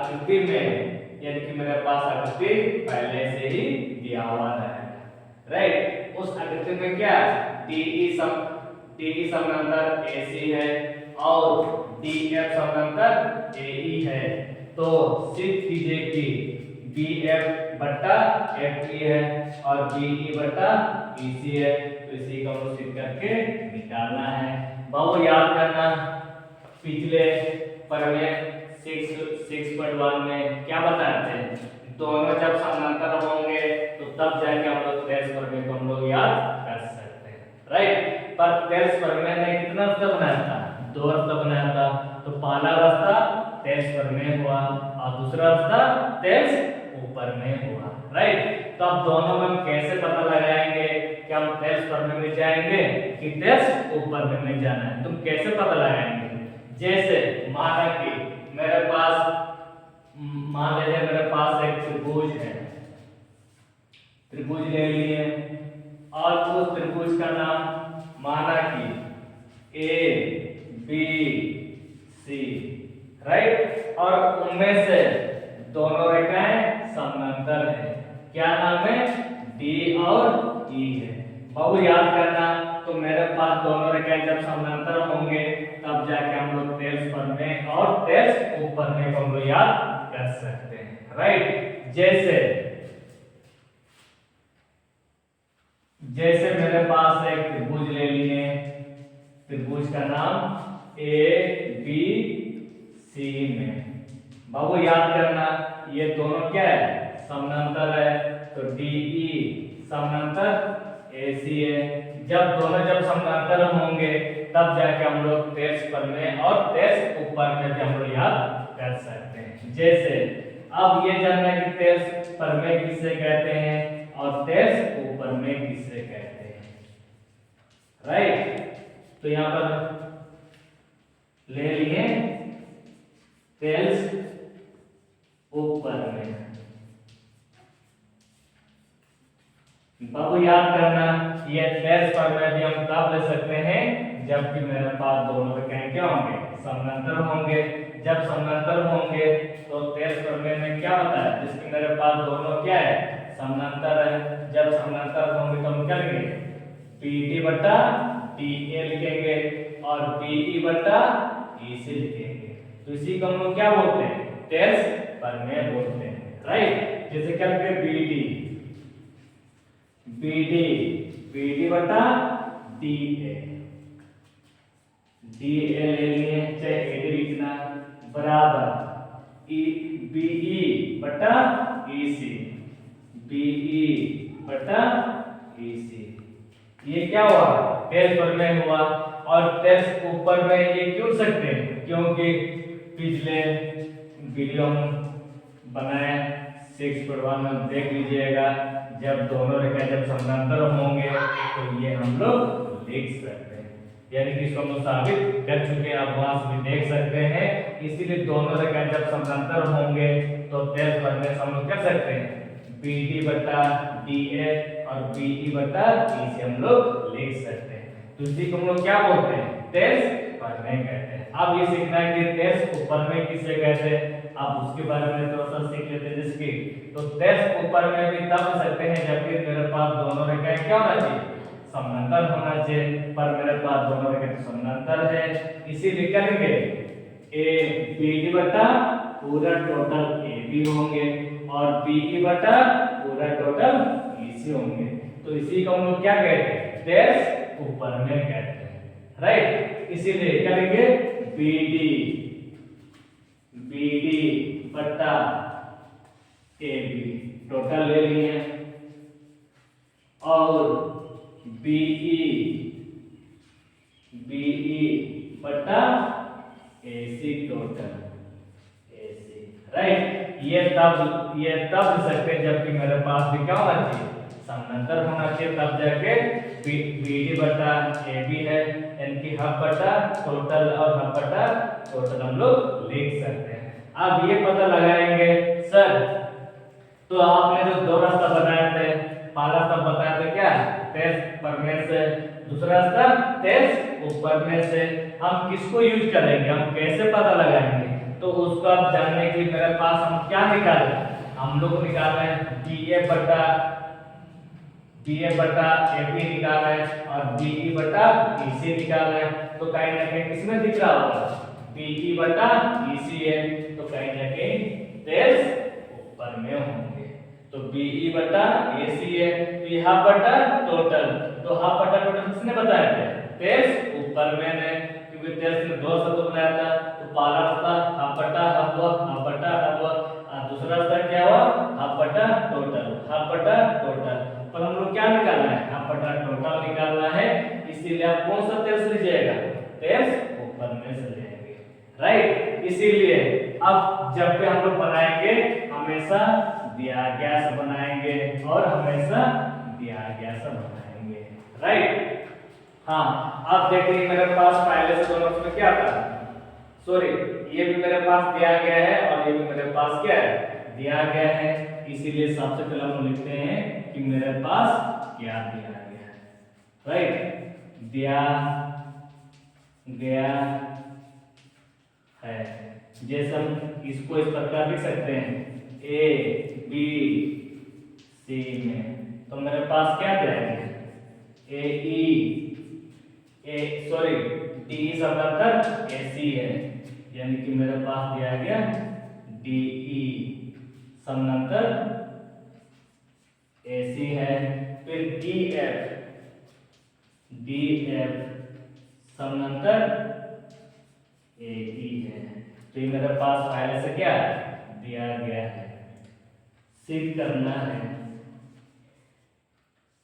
आकृति में, यानी कि मेरे पास आकृति पहले से ही दिया हुआ है, राइट। उस आकृति में क्या DE समानांतर AC है और DF समानांतर AE है। तो सिद्ध कीजिए कि BF बट्टा FE है और BE बट्टा EC है। तो इसी को हम सिद्ध करके निकालना है। बाबू याद करना, पिछले प्रमेय 6.1 में क्या बताते हैं, दोनों जब समानांतर होंगे तो तब जाके हम लोग तेरस प्रमेय को हम लोग याद कर सकते हैं, राइट। पर तेरस प्रमेय ने कितना रास्ता बनाया था, 2 रास्ता बनाया था। तो पहला रास्ता तेरस प्रमेय हुआ और दूसरा रास्ता तेरस ऊपर में हुआ, राइट। तो अब दोनों में हम कैसे पता लगाएंगे कि हम तेरस प्रमेय में जाएंगे कि तेरस ऊपर में जाना है, तुम कैसे पता लगाएंगे। जैसे माना कि मेरे पास, मान लीजिए मेरे पास एक त्रिभुज है, त्रिभुज ले लिए और उस त्रिभुज का नाम माना कि ABC, राइट। और उनमें से दोनों रेखाएं समानांतर है, क्या नाम है, D और E है। बाबू याद करना, तो मेरे पास दोनों रेखाएं जब समानांतर होंगे तब जाके हम लोग तेरस प्रमेय और तेरस उपप्रमेय को हम लोग याद कर सकते हैं, राइट। जैसे मेरे पास एक त्रिभुज ले लिए, त्रिभुज का नाम ABC में, बाबू याद करना ये दोनों क्या है, समानांतर है। तो DE समानांतर AC है। जब समानांतर होंगे तब जाके हम लोग तेरस प्रमेय और तेरस उपप्रमेय भी हम लोग याद कर सकते हैं। जैसे अब ये जानना कि तेरस प्रमेय किसे कहते हैं और तेरस उपप्रमेय किसे कहते हैं, राइट। तो यहाँ पर ले लिए तेरस उपप्रमेय। बाबू याद करना, ये तेरस प्रमेय भी हम तब ले सकते हैं जबकि मेरे पास दोनों रेखाएं क्या होंगे, समानांतर होंगे। जब समानांतर होंगे तो तेरस प्रमेय में क्या होता है, जिसमें मेरे पास दोनों क्या है, समानांतर है। जब समानांतर होंगे तो हम क्या लिखेंगे, PD बट्टा DA लिखेंगे और BE बट्टा EC लिखेंगे। तो इसी को हम लोग क्या बोलते हैं, तेरस प्रमेय बोलते हैं, राइट। जैसे क्या लिखेंगे, BD बटा DA, DA ले लिए, चाहे AD लिखना, बराबर BE बटा EC, BE बटा EC। ये क्या हुआ, तेरस प्रमेय हुआ। और तेरस उपप्रमेय ये क्यों सकते हैं, क्योंकि पिछले वीडियो में बनाए 6.1 में देख लीजिएगा, जब दोनों रेखाएं जब समानांतर होंगे तो ये हम लोग लिख सकते हैं, यानी कि इसको हम साबित कर चुके हैं, आप वहां से भी देख सकते हैं। इसीलिए दोनों रेखाएं जब समानांतर होंगे तो तेरस प्रमेय हम लोग कर सकते हैं, BD बटा DA और BE बटा EC हम लोग लिख सकते हैं। तो इसी को हम लोग क्या बोलते हैं, तेरस प्रमेय कहते हैं। अब ये सीखना है कि तेरस उपप्रमेय किसे कहते हैं, आप उसके बारे में थोड़ा सा सीख लेते हैं। जिसकी तो तेरस उपप्रमेय भी तब सकते हैं जबकि मेरे पास दोनों रेखाएं क्या होना चाहिए, समानांतर होना चाहिए। पर मेरे पास दोनों रेखाएं समानांतर है, इसीलिए क्या लिखेंगे, BD बटा पूरा टोटल AB होंगे और BE बटा पूरा टोटल EC होंगे। तो इसी को हम लोग क्या कहते हैं, तेरस उपप्रमेय कहते हैं, राइट। इसीलिए क्या लिखेंगे, BD बटा AB टोटल ले लिए और BE बटा AC टोटल AC, राइट। ये तब सकते हैं जबकि मेरे पास भी क्या होना चाहिए, समानांतर होना चाहिए, तब जाके BD बटा AB है, यानी कि हाफ बटा टोटल और हाफ बटा टोटल हम लोग लिख सकते हैं। अब ये पता लगाएंगे सर, तो आपने जो 2 रास्ता बताए थे, पहला रास्ता बताया था क्या, तेरस प्रमेय से, दूसरा रास्ता तेरस उपप्रमेय से। हम किसको यूज करेंगे, हम कैसे पता लगाएंगे, तो उसको आप जानने के लिए मेरे पास हम क्या निकाल रहे हैं, हम लोग निकाल रहे हैं BA बटा AB निकाल रहे हैं और BE बटा EC निकाल रहे हैं। तो कहीं ना कहीं किसमें दिख रहा होगा, BE बटा EC है, तो कहीं ना कहीं तेज ऊपर में होंगे। तो BE बटा AC है, तो ये हाफ बटा टोटल, तो हाफ बटा टोटल किसने बताया थे, तेज ऊपर में ने, क्योंकि तेज ने दो शब्द बनाया था। तो पहला रास्ता हाफ बटा हाफ हुआ, हाफ बटा हाफ हुआ, और दूसरा रास्ता क्या हुआ, हाफ बटा टोटल, हाफ बटा टोटल। पर हम लोग क्या निकालना है, हाफ बटा टोटल निकालना है, इसीलिए आप कौन सा तेज लीजिएगा, तेज ऊपर में से लेंगे, राइट। इसीलिए अब जब भी हम लोग बनाएंगे हमेशा दिया गया सा बनाएंगे और हमेशा दिया गया सा बनाएंगे, राइट। हाँ, अब देखिए मेरे पास पहले से दोनों में क्या था, सॉरी, ये भी मेरे पास दिया गया है और ये भी मेरे पास क्या है, दिया गया है। इसीलिए सबसे पहले हम लिखते हैं कि मेरे पास क्या दिया गया है, राइट, दिया गया है। जैसे हम इसको इस प्रकार लिख सकते हैं A B C में, तो मेरे पास क्या दिया गया, DE समानांतर AC है, यानी कि मेरे पास दिया गया DE समानांतर AC है। फिर DF समानांतर AE है। तो ये मेरे पास पहले से क्या दिया गया है, सिद्ध करना है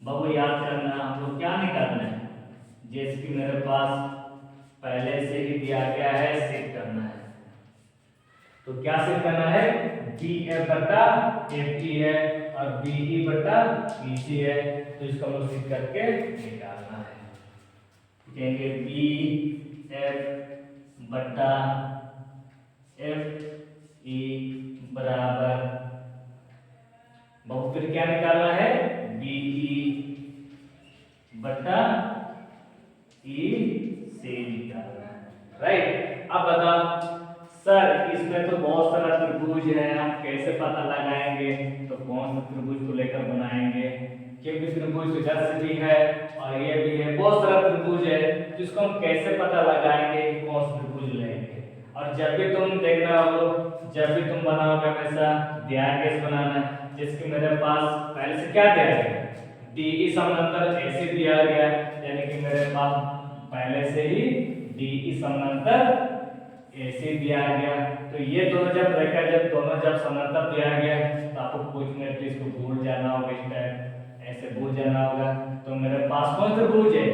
बाबू, याद करना हम लोग क्या निकालना है, जैसे कि मेरे पास पहले से ही दिया गया है, सिद्ध करना है। तो क्या सिद्ध करना है, BF बटा FE है और BE बटा EC है, तो इसको हम लोग सिद्ध करके निकालना है। कहेंगे BF बटा FE बराबर, बहुत फिर क्या निकालना है, BE बटा EC निकालना है, राइट। अब बताओ सर इसमें तो बहुत सारा त्रिभुज है, हम कैसे पता लगाएंगे, तो कौन सा त्रिभुज को लेकर बनाएंगे, क्योंकि त्रिभुज इधर से भी है और ये भी है, बहुत सारा त्रिभुज है, तो इसको हम कैसे पता लगाएंगे कि कौन सा त्रिभुज लेंगे। और जब भी तुम देखना हो, जब भी तुम बनाओगे हमेशा ध्यान कैसे बनाना, जिसके मेरे पास पहले से क्या दिया गया, DE समानांतर AC दिया गया, यानी कि मेरे पास पहले से ही DE समानांतर AC दिया गया। तो ये दोनों जब रेखा जब समांतर दिया गया तो आपको कुछ मिनट इसको भूल जाना होगा, इस टाइप ऐसे भूल जाना होगा। तो मेरे पास कौन सा त्रिभुज है,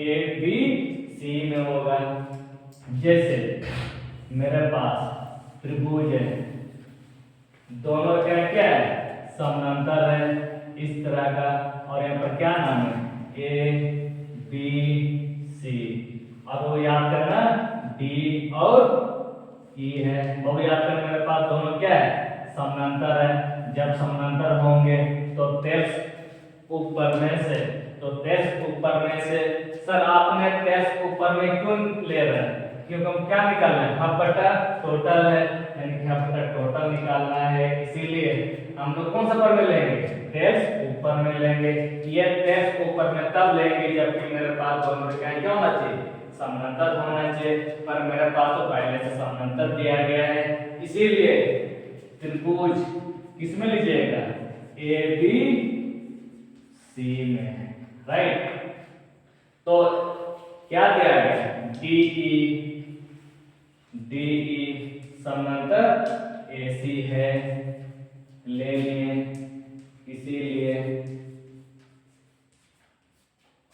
ABC में होगा। जैसे मेरे पास त्रिभुज है, दोनों क्या क्या है, समांतर है इस तरह का, और यहाँ पर क्या नाम है, ABC, और वो याद करना D और E है, वो याद करना मेरे पास दोनों क्या है, समानांतर है। जब समानांतर होंगे तो तेज ऊपर में से, तो तेज ऊपर में से, सर आपने तेज ऊपर में क्यों ले रहे हैं, क्योंकि हम क्या निकालना है, हाफ बटा टोटल है, यानी कि हाफ बटा टोटल निकालना है, इसीलिए हम लोग कौन सा पर में लेंगे, तेज ऊपर में लेंगे। ये तेज ऊपर में तब लेंगे जबकि मेरे पास दोनों रेखाएं क्या होना चाहिए, समानांतर होना चाहिए, पर मेरे पास तो पहले से समानांतर दिया गया है, इसीलिए त्रिभुज किसमें लीजिएगा, ABC में, राइट। तो क्या दिया गया, DE समानांतर AC है, ले लिए,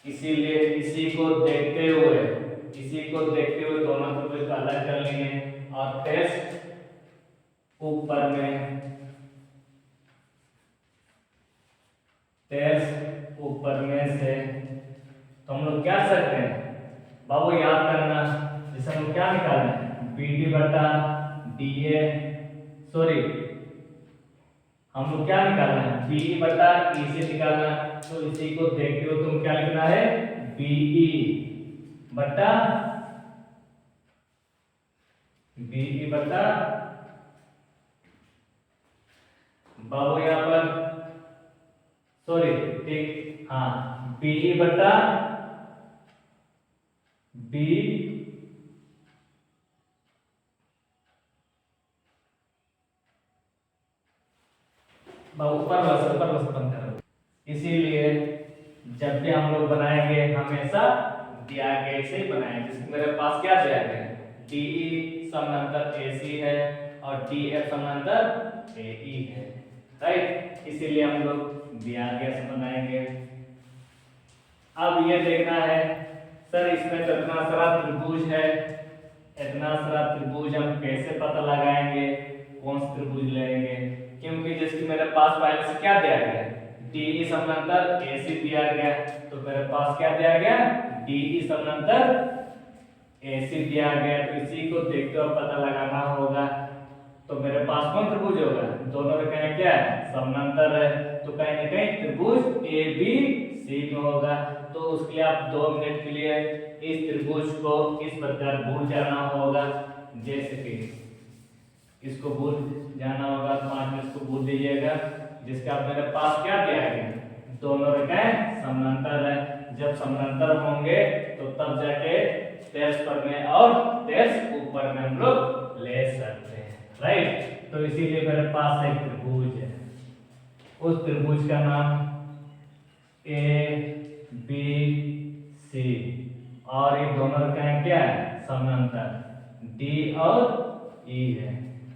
इसीलिए इसी को देखते हुए दोनों त्रिभुज को अलग कर लिए और तेज ऊपर में से, तो हम लोग क्या सकते हैं बाबू, याद करना, जैसे हम क्या निकालना है, BD बटा DA, सॉरी हम लोग क्या निकालना है, BE बटा EC निकालना, तो इसी को देखते हुए तुम क्या लिखना है, BE बटा BE बटा, बाबू यहाँ पर सॉरी ठीक, हाँ BE बटा B, ऊपर बस बंद करो। इसीलिए जब भी हम लोग बनाएंगे हमेशा दिया गया से ही बनाएंगे। जिसमें मेरे पास क्या दिया गया है, DE समानांतर AC है और DF समानांतर AE है, राइट। इसीलिए हम लोग दिया गया से बनाएंगे। अब ये देखना है सर इसमें तो इतना सारा त्रिभुज है, इतना सारा त्रिभुज हम कैसे पता लगाएंगे, कौन सा त्रिभुज लेंगे, क्योंकि जैसे मेरे पास पहले से क्या दिया गया है, DE समानांतर AC दिया गया, तो मेरे पास क्या दिया गया, DE समानांतर AC दिया गया, तो इसी को देखते हुए पता लगाना होगा। तो मेरे पास कौन त्रिभुज होगा, दोनों रेखाएं क्या है, समानांतर है, तो कहीं ना कहीं त्रिभुज ABC में होगा। तो उसके लिए आप 2 मिनट के लिए इस त्रिभुज को इस प्रकार भूल जाना होगा, जैसे कि इसको भूल जाना होगा, 5 मिनट इसको भूल दीजिएगा। जिसका मेरे पास क्या दिया गया, दोनों रेखाएं समानांतर है, जब समानांतर होंगे तो तब जाके तेज पर में और तेज ऊपर में हम लोग ले सकते हैं, राइट। तो इसीलिए मेरे पास एक त्रिभुज है, उस त्रिभुज का नाम ABC और ये दोनों रेखाएं क्या है, समानांतर, D और E है।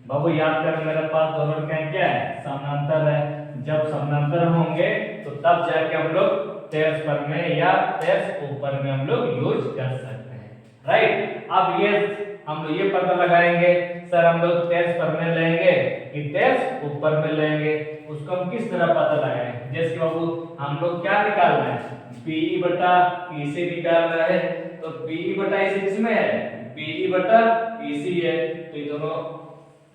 बाबू याद कर, मेरे पास दोनों रेखाएं क्या है, समानांतर है, जब समानांतर होंगे तो तब जाके हम लोग तेज पर में या तेज ऊपर में हम लोग यूज कर सकते हैं, राइट। अब ये हम लोग ये पता लगाएंगे सर हम लोग तेज पर में लेंगे कि तेज ऊपर में लेंगे, उसको हम किस तरह पता लगाएं। जैसे बाबू हम लोग क्या निकाल रहे हैं, BE बटा EC निकाल रहे हैं, तो BE बटा EC किसमें है, BE बटा EC है, तो ये दोनों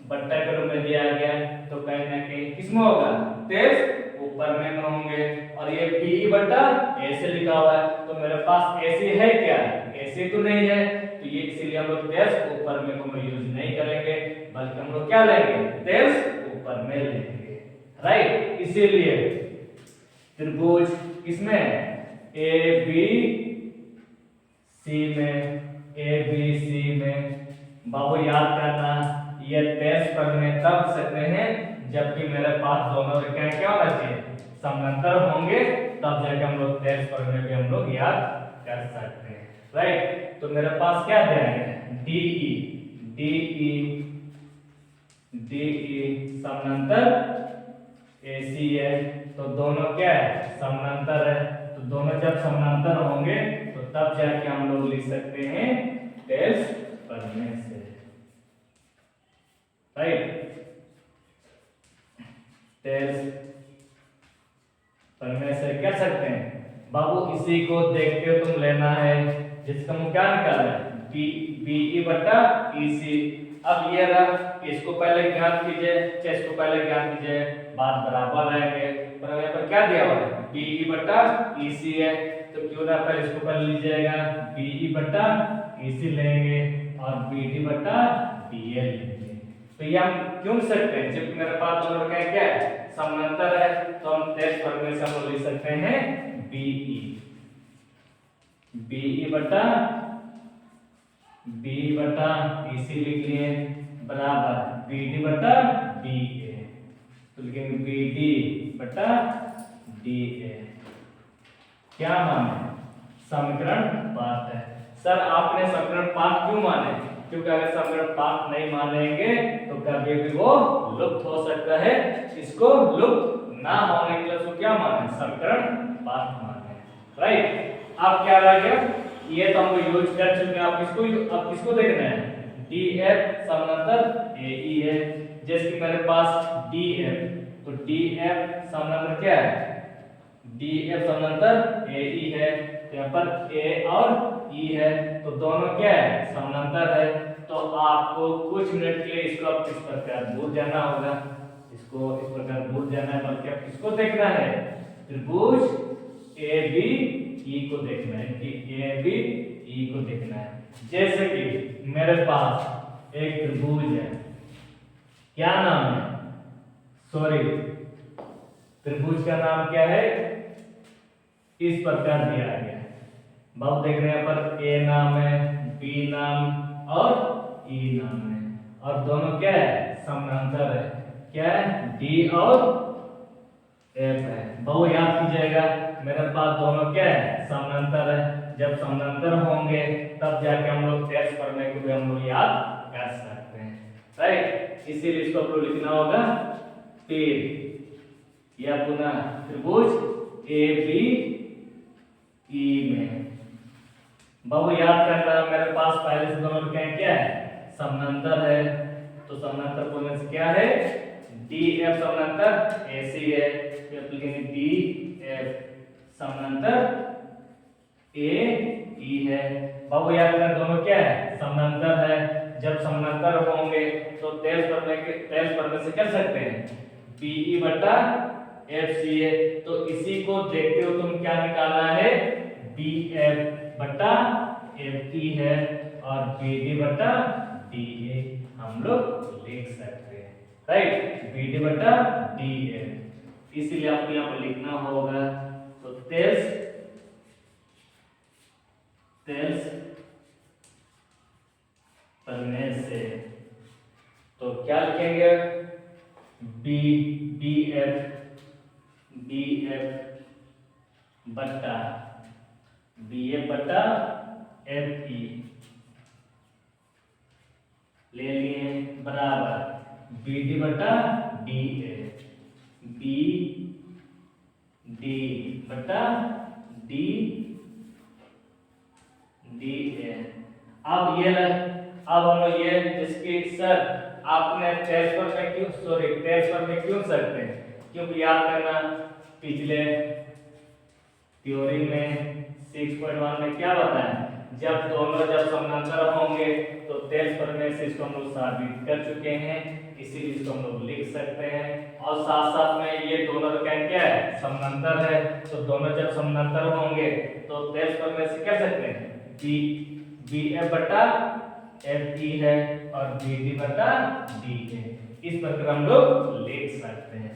बट्टा के रूप में दिया गया, तो कहीं ना कहीं किसमें होगा, तेज ऊपर में होंगे। और ये BE बटा AC लिखा हुआ है, तो मेरे पास AC है क्या, AC तो नहीं है, तो ये इसीलिए हम लोग तेज ऊपर में को यूज नहीं करेंगे, बल्कि हम लोग क्या लेंगे, तेज ऊपर में लेंगे, राइट। इसीलिए त्रिभुज किसमें, ABC में, ABC में बाबू याद करना, ये तेज पर में तब सकते हैं जबकि मेरे पास दोनों रेखाएं क्या होना चाहिए, समानांतर होंगे, तब जाके हम लोग तेज पर में भी हम लोग याद कर सकते हैं, राइट। तो मेरे पास क्या दिया है, DE समानांतर AC है, तो दोनों क्या है, समानांतर है, तो दोनों जब समानांतर होंगे तो तब जाके हम लोग लिख सकते हैं तेज पर में से, राइट। तेज पर में से क्या सकते हैं बाबू, इसी को देखते हुए तुम लेना है, जिसका हम क्या निकाल रहे हैं, BE बटा EC। अब ये रहा, इसको पहले ज्ञात कीजिए, इसको पहले ज्ञात कीजिए, बात बराबर रहेंगे। पर यहाँ पर क्या दिया हुआ है, BE बटा EC है, तो क्यों ना पहले इसको पहले लीजिएगा, BE बटा EC लेंगे और BD बटा DL लेंगे। तो ये हम क्यों लिख सकते हैं, जब मेरे पास दोनों रेखाएं क्या है, समानांतर है, तो हम तेज पर में से हम लिख सकते हैं BE बटा EC लिख लिए, बराबर BD बटा DA, तो लिखेंगे BD बटा DA। क्या माने, समीकरण 5 है। सर आपने समीकरण 5 क्यों माने, क्योंकि अगर समीकरण 5 नहीं मानेंगे तो कभी भी वो लुप्त हो सकता है, इसको लुप्त ना होने के लिए उसको क्या माने, समीकरण 5 माने, राइट। अब क्या रह गया, ये तो हम यूज कर चुके हैं, आप किसको देखना है, DF समानांतर AE है, जैसे कि मेरे पास DF, तो DF समानांतर क्या है, DF समानांतर AE है, तो यहाँ पर A और E है, तो दोनों क्या है, समानांतर है। तो आपको कुछ मिनट के लिए इसको आप इस प्रकार भूल जाना होगा, इसको इस प्रकार भूल जाना है, बल्कि आप किसको देखना है, त्रिभुज ABE को देखना है, कि ABE को देखना है। जैसे कि मेरे पास एक त्रिभुज है, क्या नाम है, सॉरी त्रिभुज का नाम क्या है, इस प्रकार दिया गया है। बाबू देख रहे हैं यहाँ पर ए नाम है, बी नाम और ई नाम है, और दोनों क्या है, समानांतर है, क्या है, डी और एफ है। बाबू याद कीजिएगा मेरे पास दोनों क्या है, समानांतर है, जब समानांतर होंगे तब जाके हम लोग टेस्ट करने को भी हम लोग याद कर सकते हैं, राइट। इसीलिए इसको आपको लिखना होगा तीर या पुनः त्रिभुज ए बी ई में। बाबू याद करना मेरे पास पहले से दोनों क्या है, समानांतर है, तो समानांतर बोलने से क्या है, डी एफ समानांतर एसी है, फिर लिखेंगे डी एफ समानांतर ए ई है। बाबू याद करना दोनों क्या है, समानांतर है, जब समानांतर होंगे तो तेज पढ़ने से कर सकते हैं बीई बटा एफ सी है, तो इसी को देखते हो तुम क्या निकालना है, बी एफ बटा एफ ई है और बी डी बटा डी ए हम लोग लिख सकते हैं, राइट, बी डी बटा डी ए। इसलिए आपको यहाँ पर लिखना होगा, तो तेज पढ़ने से तो क्या लिखेंगे, बी बी एफ बटा बी ए बटा एफ ई ले लिए बराबर बी डी बटा डी ए, बी डी बटा डी डी ए। अब ये अब हम लोग ये जिसकी सर आपने ट्रांसफर में क्यों सकते हैं, क्योंकि याद करना पिछले थ्योरी में 6.1 में क्या बताया, जब समानांतर होंगे तो तेज प्रमेय से इसको हम लोग साबित कर चुके हैं, इसीलिए इसको हम लोग लिख सकते हैं। और साथ साथ में ये दोनों क्या है, समानांतर है, तो दोनों जब समानांतर होंगे तो तेज प्रमेय से क्या सकते हैं, बी एफ बटा एफ ई है और बी डी बटा डी है, इस प्रकार हम लोग लिख सकते हैं,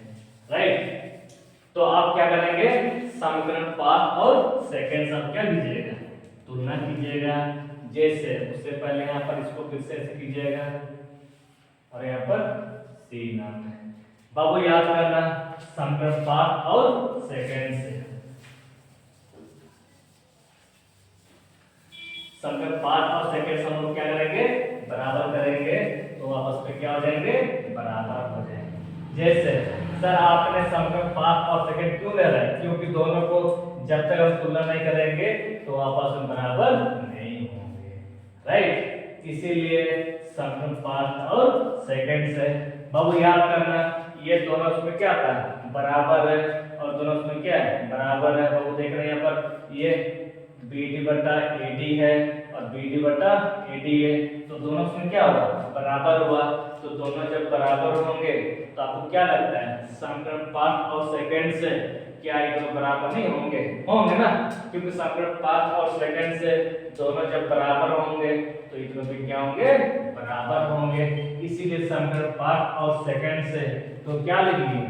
राइट। तो आप क्या करेंगे, समीकरण 5 और सेकंड सब क्या कीजिएगा, तुलना कीजिएगा, जैसे उससे पहले यहाँ पर इसको फिर से ऐसे कीजिएगा और यहाँ पर सी नाम है। बाबू याद करना समीकरण 5 और सेकंड से, समीकरण 5 और सेकंड से हम लोग क्या करेंगे, बराबर करेंगे, तो आपस में क्या हो जाएंगे, बराबर हो जाएंगे। जैसे सर आपने समीकरण 5 और सेकंड क्यों ले रहा है, क्योंकि दोनों को जब तक हम तुलना नहीं करेंगे तो आपस में बराबर नहीं होंगे, राइट। इसीलिए समीकरण 5 और सेकंड से बाबू याद करना, ये दोनों उसमें क्या आता है, बराबर है, और दोनों उसमें क्या है, बराबर है। बाबू देख रहे हैं यहाँ पर ये बी डी बटा ए डी है और बी डी बटा ए डी है, तो दोनों उसमें क्या हुआ, बराबर हुआ, तो दोनों जब बराबर होंगे तो आपको क्या लगता है, समीकरण 5 और सेकंड से क्या ये दोनों बराबर नहीं होंगे, होंगे ना, क्योंकि समीकरण 5 और सेकंड से दोनों जब बराबर होंगे तो ये दोनों भी क्या होंगे, बराबर होंगे। इसीलिए समीकरण 5 और सेकंड से तो क्या लिखेंगे,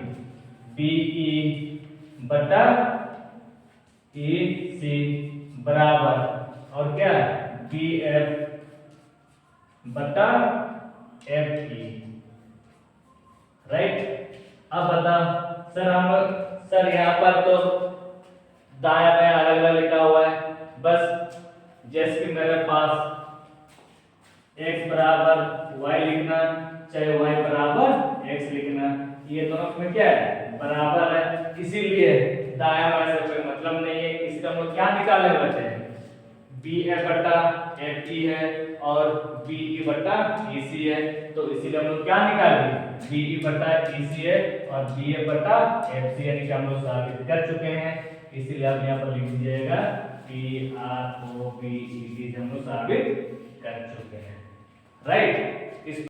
बी ई बटा ई सी बराबर और क्या, बी एफ बटा एफ ई, राइट। अब बता सर यहाँ पर तो दाया बाया अलग अलग लिखा हुआ है, बस जैसे कि मेरे पास x बराबर y लिखना, चाहे y बराबर x लिखना, ये दोनों में क्या है, बराबर है, इसीलिए दाया बाया से कोई मतलब नहीं है। इसका हम लोग क्या निकालने वाले हैं, बी एफ बटा एफ ई है और बी ई बटा ई सी है, तो इसीलिए हम लोग क्या निकालेंगे, बी ई बटा ई सी है और बी ए बटा एफ सी, यानी कि हम लोग साबित कर चुके हैं, इसीलिए आप यहाँ पर लिख दीजिएगा P R O B E D हम लोग साबित कर चुके हैं, राइट।